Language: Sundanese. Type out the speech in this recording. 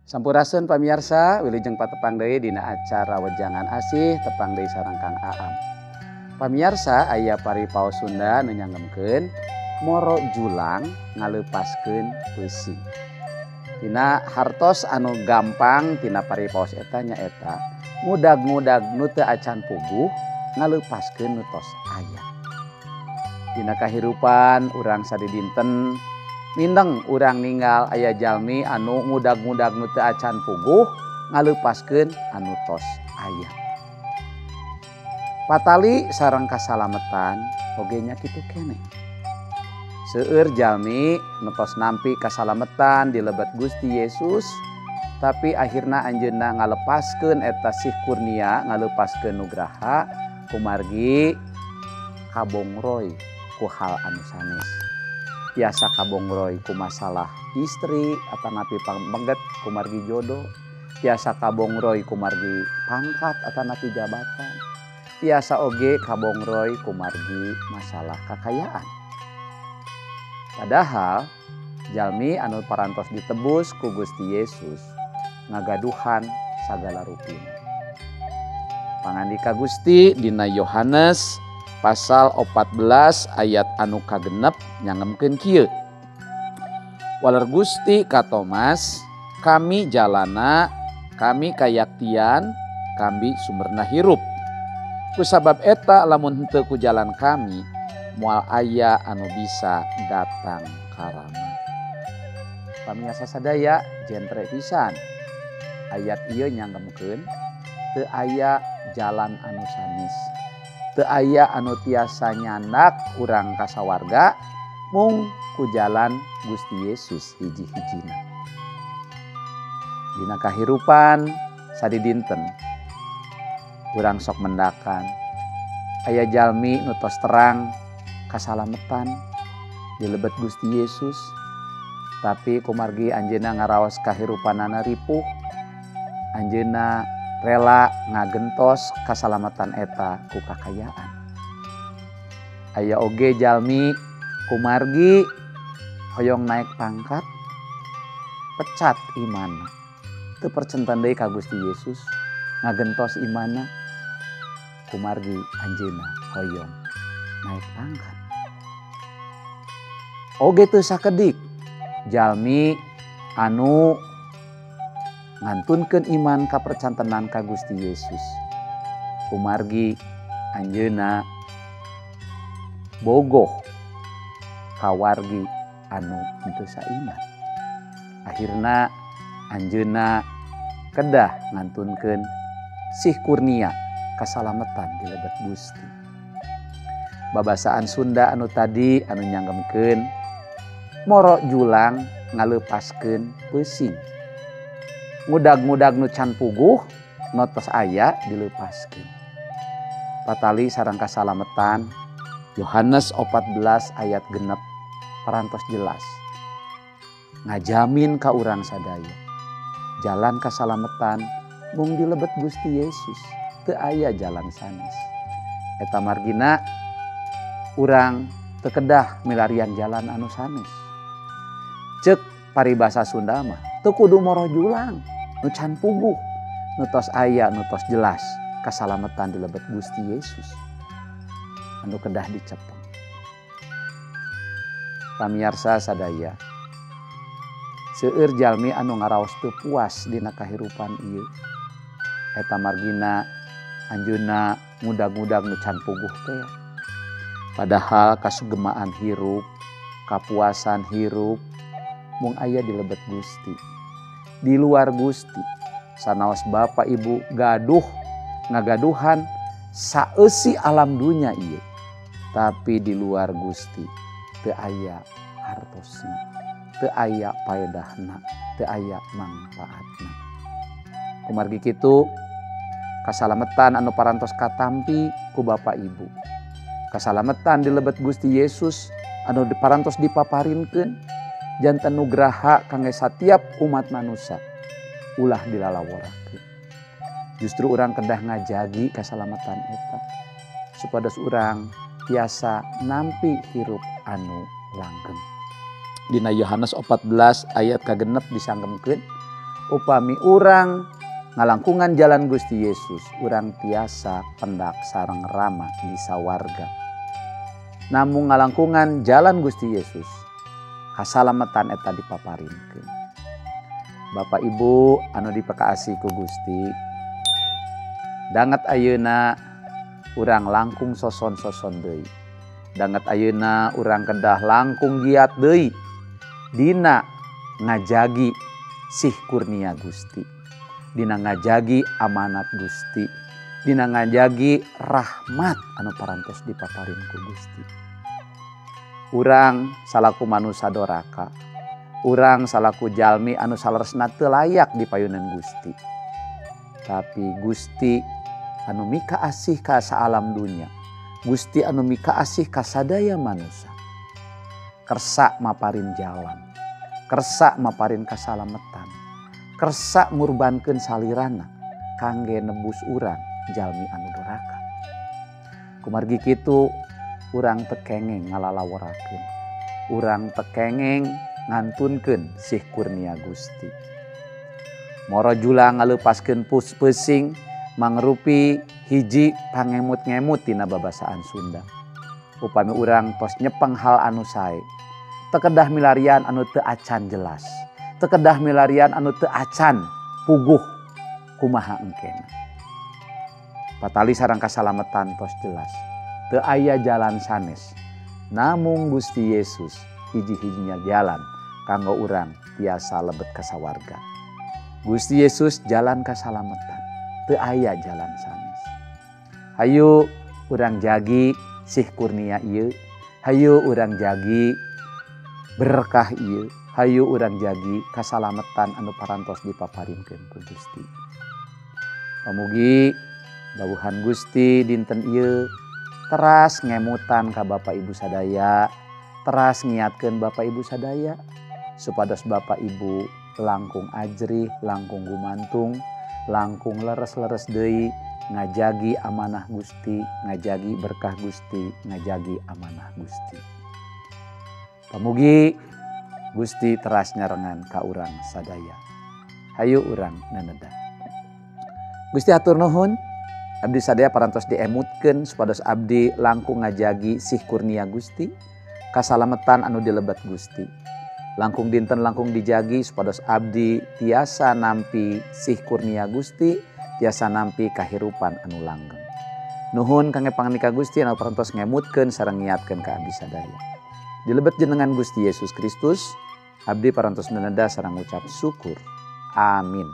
Sampurasun pamirsa, wilujeng patepang deui dina acara Wejangan Asih tepang deui sareng Kang Aam. Pamirsa, aya paripaos Sunda nu nyangemkeun moro julang ngaleupaskeun peusing. Tina hartos anu gampang tina paripaos eta nyaeta ngudag-ngudag nu teu acan puguh ngaleupaskeun nu tos aya. Dina kahirupan urang sadidinten mindeng urang ninggal aya jalmi anu ngudag-ngudag nu teu acan puguh ngaleupaskeun anu tos aya. Patali sareng kasalametan oge nya kitu keneh. Seueur jalmi nu tos nampi kasalametan di lebet Gusti Yesus tapi akhirna anjeunna ngalepaskeun eta sih kurnia ngaleupaskeun nugraha kumargi kabongroy ku hal anu sanes. Tiasa kabongroy ku masalah istri atanapi pangbeget kumargi jodoh, tiasa kabongroy kumargi pangkat atanapi jabatan, tiasa oge kabongroy kumargi masalah kakayaan. Padahal jalmi anu parantos ditebus ku Gusti Yesus ngagaduhan sagala rupina. Pangandika Gusti dina Yohanes pasal 14 ayat anu kagenep nyangemkeun kieu. Waler Gusti ka Tomas, kami jalana, kami kayaktian, kami sumberna hirup. Kusabab eta lamun henteu ku jalan kami, moal aya anu bisa datang ka Rama. Pamiyasa sadaya jentre pisan. Ayat ieu nyangemkeun teu aya jalan anu sanes. Teu aya anu tiasa nyandak urang kasawarga mung ku jalan Gusti Yesus hiji-hijina. Dina kahirupan sadidinten urang sok mendakan aya jalmi nu tos terang kasalametan di lebet Gusti Yesus tapi kumargi anjeunna ngaraos kahirupanana ripuh, anjeunna rela ngagentos kasalamatan eta ku kakayaan. Aya oge jalmi kumargi hoyong naik pangkat pecat imanna teu percentan deui ka Gusti Yesus ngagentos imanna kumargi anjeunna hoyong naik pangkat. Oge teu sakedik jalmi anu ngantunkeun iman kapercantenan ka Gusti Yesus kumargi anjeunna bogoh kawargi anu henteu saiman. Akhirna anjeunna kedah ngantunkeun sih kurnia kasalametan di lebet Gusti. Babasaan Sunda anu tadi anu nyangemkeun moro julang ngaleupaskeun peusing. Ngudag-ngudag nu can puguh nu tos aya dileupaskeun. Patali sareng kasalametan Yohanes 14 ayat genep parantos jelas ngajamin ka urang sadaya jalan kasalametan mung di lebet Gusti Yesus, teu aya jalan sanes. Eta margina urang teu kedah milarian jalan anu sanes. Ceuk paribasa Sunda mah teu kudu moro julang nu can puguh nu tos aya nu tos jelas kasalametan di lebet Gusti Yesus anu kedah dicepeng. Pamirsa sadaya, seueur jalmi anu ngaraos teu puas dina kahirupan ieu eta margina anjeunna ngudag-ngudag nu can puguh teh. Padahal kasugemaan hirup, kapuasan hirup mung aya di lebet Gusti. Di luar Gusti sanaos Bapa Ibu gaduh ngagaduhan saeusi alam dunya ieu. Tapi di luar Gusti teu aya hartosna, teu aya paedahna, teu aya mangfaatna. Kumargi kitu kasalametan anu parantos katampi ku Bapa Ibu, kasalametan di lebet Gusti Yesus anu parantos dipaparinkeun janten nugraha kangge satiap umat manusia ulah dilalaworakeun. Justru urang kedah ngajagi kasalametan eta supados urang tiasa nampi hirup anu langgeng. Dina Yohanes 14 ayat kagenep disanggemkeun upami urang ngalangkungan jalan Gusti Yesus, urang tiasa pendak sareng rama di sawarga. Namun ngalangkungan jalan Gusti Yesus, kasalamatan eta dipaparinkeun. Bapak Ibu anu dipakaasi ku Gusti, danget ayeuna urang langkung soson-soson deui. Danget ayeuna urang kedah langkung giat deui dina ngajagi sih kurnia Gusti, dina ngajagi amanat Gusti, dina ngajagi rahmat anu parantos dipaparin ku Gusti. Urang salaku manusia doraka, urang salaku jalmi anu saleresna teu layak di payunan Gusti. Tapi Gusti anu mika asih ka saalam dunya, Gusti anu mika asih ka sadaya manusia, kersa maparin jalan, kersa maparin kasalamatan, kersa murbankeun salirana kangge nebus urang jalmi anu doraka. Kumargi kitu urang teu kengeng ngalalaworakeun, urang teu kengeng ngantunkeun sih kurnia Gusti. Moro jula ngaleupaskeun pusing mangrupi hiji pangemut-ngemut tina babasaan Sunda. Upami urang tos nyepeng hal anu sae, teu kedah milarian anu teu acan jelas, teu kedah milarian anu teu acan puguh kumaha engkena. Patali sareng kasalamatan tos jelas, teu aya jalan sanes, namung Gusti Yesus hiji-hijinya jalan kanggo urang tiasa lebet ka sawarga. Gusti Yesus jalan kasalamatan, teu aya jalan sanes. Hayu urang jagi sih kurnia ieu, hayu urang jagi berkah ieu, hayu urang jagi kasalamatan anu parantos dipaparinkeun ku Gusti. Pamugi dawuhan Gusti dinten ieu teras ngemutan ka Bapak Ibu sadaya, teras ngiatkeun Bapak Ibu sadaya supados Bapak Ibu langkung ajrih, langkung gumantung, langkung leres-leres deui ngajagi amanah Gusti, ngajagi berkah Gusti, ngajagi amanah Gusti. Pamugi Gusti teras nyarengan ka urang sadaya. Hayu urang naneda. Gusti atur nuhun, abdi sadaya parantos diemutkeun supados abdi langkung ngajagi sih kurnia Gusti, kasalamatan anu dilebet Gusti. Langkung dinten langkung dijagi supados abdi tiasa nampi sih kurnia Gusti, tiasa nampi kahirupan anu langgeng. Nuhun kangge panganika Gusti anu parantos ngemutkeun sareng ngiatkeun ka abdi sadaya. Dilebet jenengan Gusti Yesus Kristus, abdi parantos naneda sareng ngucap syukur. Amin.